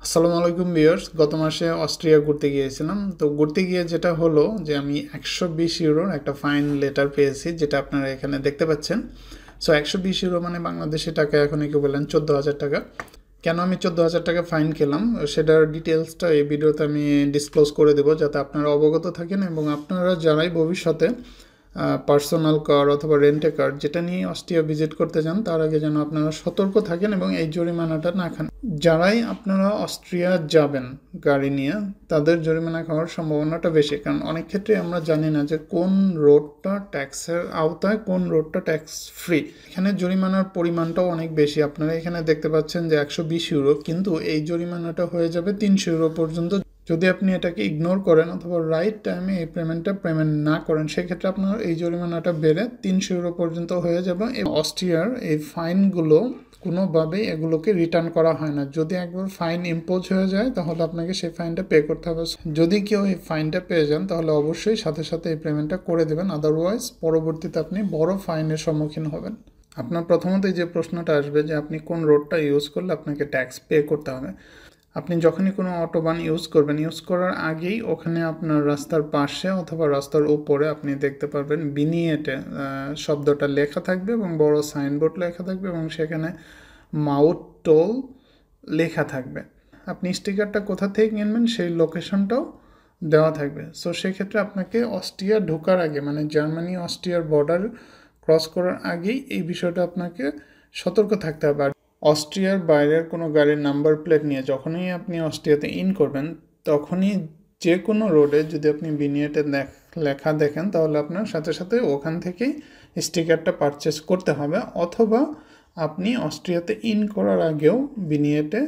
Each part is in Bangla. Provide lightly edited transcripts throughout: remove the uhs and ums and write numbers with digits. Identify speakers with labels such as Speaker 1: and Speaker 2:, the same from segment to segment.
Speaker 1: আসসালামু আলাইকুম ভিউয়ার্স, গত মাসে অস্ট্রিয়া ঘুরতে গিয়েছিলাম। তো ঘুরতে গিয়ে যেটা হলো যে আমি 120 ইউরোর একটা ফাইন লেটার পেয়েছি, যেটা আপনারা এখানে দেখতে পাচ্ছেন। সো 120 ইউরো মানে বাংলাদেশি টাকা এখন ইকুইভ্যালেন্ট 14,000 টাকা। কেন আমি 14,000 টাকা ফাইন খেলাম সেটার ডিটেলসটা এই ভিডিওতে আমি ডিসক্লোজ করে দেবো, যাতে আপনারা অবগত থাকেন এবং আপনারা যারাই ভবিষ্যতে পার্সোনাল কার অথবা রেন্টে কার যেটা নিয়ে অস্ট্রিয়া ভিজিট করতে যান তার আগে যেন আপনারা সতর্ক থাকেন এবং এই জরিমানাটা না খান। যারাই আপনারা অস্ট্রিয়া যাবেন গাড়ি নিয়ে, তাদের জরিমানা খাওয়ার সম্ভাবনাটা বেশি, কারণ অনেক ক্ষেত্রে আমরা জানি না যে কোন রোডটা ট্যাক্সের আওতায়, কোন রোডটা ট্যাক্স ফ্রি। এখানে জরিমানার পরিমাণটাও অনেক বেশি। আপনারা এখানে দেখতে পাচ্ছেন যে 120 ইউরো, কিন্তু এই জরিমানাটা হয়ে যাবে 300 ইউরো পর্যন্ত যদি আপনি এটাকে ইগনোর করেন অথবা রাইট টাইমে এই পেমেন্ট না করেন। সেক্ষেত্রে আপনার এই জরিমানাটা বেড়ে 300 ইউরো পর্যন্ত হয়ে যাবে। অস্ট্রিয়ার এই ফাইনগুলো কোনোভাবেই এগুলোকে রিটার্ন করা হয় না। যদি একবার ফাইন ইম্পোজ হয়ে যায় তাহলে আপনাকে সেই ফাইনটা পে করতে হবে। যদি কেউ এই ফাইনটা পেয়ে যান তাহলে অবশ্যই সাথে সাথে এই পেমেন্টটা করে দেবেন, আদারওয়াইজ পরবর্তীতে আপনি বড় ফাইনের সম্মুখীন হবেন। আপনার প্রথমত যে প্রশ্নটা আসবে যে আপনি কোন রোডটা ইউজ করলে আপনাকে ট্যাক্স পে করতে হবে। আপনি যখনই কোনো অটোবান ইউজ করবেন, ইউজ করার আগেই ওখানে আপনার রাস্তার পাশে অথবা রাস্তার উপরে আপনি দেখতে পারবেন বিনিয়েটে শব্দটা লেখা থাকবে এবং বড় সাইনবোর্ড লেখা থাকবে এবং সেখানে মাউথ টোল লেখা থাকবে। আপনি স্টিকারটা কোথা থেকে কিনবেন সেই লোকেশনটাও দেওয়া থাকবে। সো সেক্ষেত্রে আপনাকে অস্ট্রিয়া ঢোকার আগে, মানে জার্মানি অস্ট্রিয়ার বর্ডার ক্রস করার আগেই এই বিষয়টা আপনাকে সতর্ক থাকতে হবে। অস্ট্রিয়ার বাইরের কোনো গাড়ির নাম্বার প্লেট নিয়ে যখনই আপনি অস্ট্রিয়াতে ইন করবেন, তখনই যে কোনো রোডে যদি আপনি বিনিয়েটে লেখা দেখেন তাহলে আপনার সাথে সাথে ওখান থেকেই স্টিকারটা পারচেস করতে হবে, অথবা আপনি অস্ট্রিয়াতে ইন করার আগেও বিনিয়েটে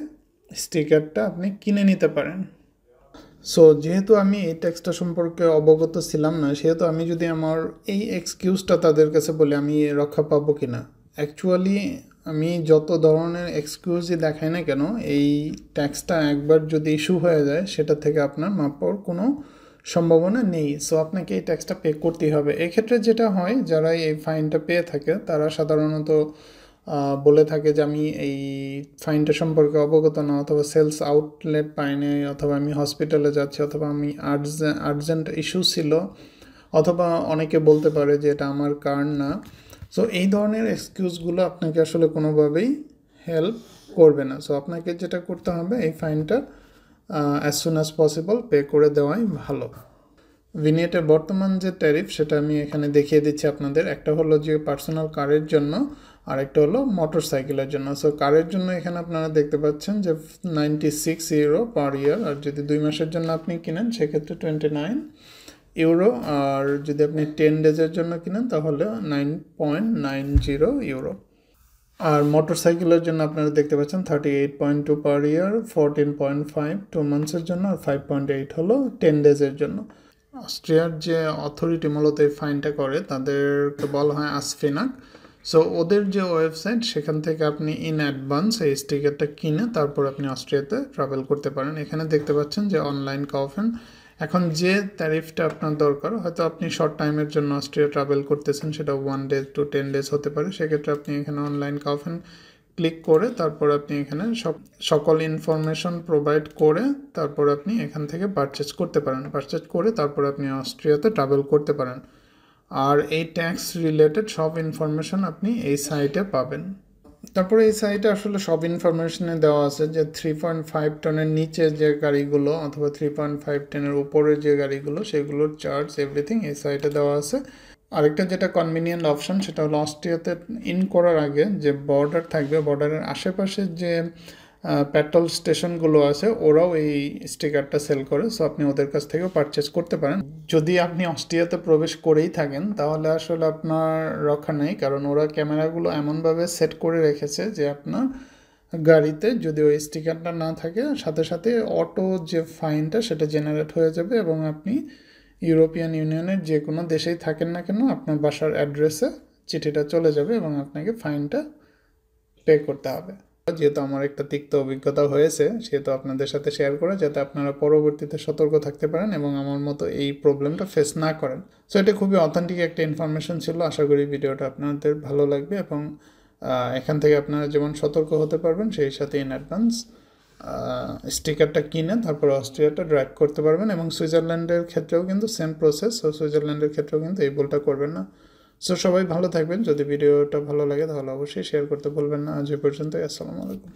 Speaker 1: স্টিকারটা আপনি কিনে নিতে পারেন। সো যেহেতু আমি এই ট্যাক্সটা সম্পর্কে অবগত ছিলাম না, সেহেতু আমি যদি আমার এই এক্সকিউজটা তাদের কাছে বলি, আমি রক্ষা পাবো কি না। অ্যাকচুয়ালি আমি যত ধরনের এক্সকিউজই দেখাই না কেন, এই ট্যাক্সটা একবার যদি ইস্যু হয়ে যায় সেটা থেকে আপনার মাপ পাওয়ার কোনো সম্ভাবনা নেই। সো আপনাকে এই ট্যাক্সটা পে করতেই হবে। এক্ষেত্রে যেটা হয়, যারা এই ফাইনটা পেয়ে থাকে তারা সাধারণত বলে থাকে যে আমি এই ফাইনটা সম্পর্কে অবগত না, অথবা সেলস আউটলেট পাইনি, অথবা আমি হসপিটালে যাচ্ছি, অথবা আমি আর্জেন্ট ইস্যু ছিল, অথবা অনেকে বলতে পারে যে এটা আমার কার্ড না। সো এই ধরনের এক্সকিউজগুলো আপনাকে আসলে কোনোভাবেই হেল্প করবে না। সো আপনাকে যেটা করতে হবে, এই ফাইনটা as soon as possible pay করে দেওয়াই ভালো। ভিনিয়েটের বর্তমান যে ট্যারিফ সেটা আমি এখানে দেখিয়ে দিচ্ছি আপনাদের। একটা হলো যে পার্সোনাল কারের জন্য, আর একটা হলো মোটর সাইকেলের জন্য। সো কারের জন্য এখানে আপনারা দেখতে পাচ্ছেন যে 96 ইউরো পার ইয়ার, আর যদি 2 মাসের জন্য আপনি কিনেন সেক্ষেত্রে 29 ইউরো, আর যদি আপনি 10 ডেজের জন্য কিনেন তাহলে 9.90 ইউরো। আর মোটর সাইকেলের জন্য আপনারা দেখতে পাচ্ছেন 38.2 পার ইয়ার, 14.5 2 মান্থসের জন্য, আর 5.8 হলো 10 ডেজের জন্য। অস্ট্রিয়ার যে অথরিটি মূলত এই ফাইনটা করে তাদেরকে বলা হয় আসফিনাক। সো ওদের যে ওয়েবসাইট, সেখান থেকে আপনি ইন অ্যাডভান্স এই স্টিকারটা কিনে তারপর আপনি অস্ট্রিয়াতে ট্রাভেল করতে পারেন। এখানে দেখতে পাচ্ছেন যে অনলাইন কাউফেন। এখন যে ট্যারিফটা আপনার দরকার, হয়তো আপনি শর্ট টাইমের জন্য অস্ট্রিয়া ট্রাভেল করতেছেন, সেটা 1 ডে টু 10 ডেজ হতে পারে। সেক্ষেত্রে আপনি এখানে অনলাইন কাউফেন ক্লিক করে তারপর আপনি এখানে সকল ইনফরমেশন প্রোভাইড করে তারপর আপনি এখান থেকে পারচেজ করতে পারেন। পারচেজ করে তারপর আপনি অস্ট্রিয়াতে ট্রাভেল করতে পারেন। আর এই ট্যাক্স রিলেটেড সব ইনফরমেশন আপনি এই সাইটে পাবেন। তারপরে এই সাইটে আসলে সব ইনফরমেশনে দেওয়া আছে যে 3.5 টনের নিচে যে গাড়িগুলো অথবা 3.5 টনের উপরে যে গাড়িগুলো, সেগুলোর চার্জ এভরিথিং এই সাইটে দেওয়া আছে। আরেকটা যেটা কনভিনিয়েন্ট অপশন, সেটা হলো অস্ট্রিয়াতে ইন করার আগে যে বর্ডার থাকবে, বর্ডারের আশেপাশে যে পেট্রোল স্টেশনগুলো আছে ওরাও এই স্টিকারটা সেল করে। সো আপনি ওদের কাছ থেকেও পারচেস করতে পারেন। যদি আপনি অস্ট্রিয়াতে প্রবেশ করেই থাকেন তাহলে আসলে আপনার রক্ষা নেই, কারণ ওরা ক্যামেরাগুলো এমনভাবে সেট করে রেখেছে যে আপনার গাড়িতে যদি ওই স্টিকারটা না থাকে সাথে সাথে অটো যে ফাইনটা সেটা জেনারেট হয়ে যাবে এবং আপনি ইউরোপিয়ান ইউনিয়নের যে কোনো দেশেই থাকেন না কেন আপনার বাসার অ্যাড্রেসে চিঠিটা চলে যাবে এবং আপনাকে ফাইনটা পে করতে হবে। যেহেতু আমার একটা তিক্ত অভিজ্ঞতা হয়েছে, সেহেতু আপনাদের সাথে শেয়ার করে যাতে আপনারা পরবর্তীতে সতর্ক থাকতে পারেন এবং আমার মতো এই প্রবলেমটা ফেস না করেন। সো এটা খুবই অথেন্টিক একটা ইনফরমেশন ছিল। আশা করি ভিডিওটা আপনাদের ভালো লাগবে এবং এখান থেকে আপনারা যেমন সতর্ক হতে পারবেন সেই সাথে ইন অ্যাডভান্স স্টিকারটা কিনে তারপর অস্ট্রিয়াটা ড্রাইভ করতে পারবেন। এবং সুইজারল্যান্ডের ক্ষেত্রেও কিন্তু সেম প্রসেস। সো সুইজারল্যান্ডের ক্ষেত্রেও কিন্তু এই ভুলটা করবেন না। সো সবাই ভালো থাকবেন। যদি ভিডিওটা ভালো লাগে তাহলে অবশ্যই শেয়ার করতে ভুলবেন না। আজ এই পর্যন্তই। আসসালামু আলাইকুম।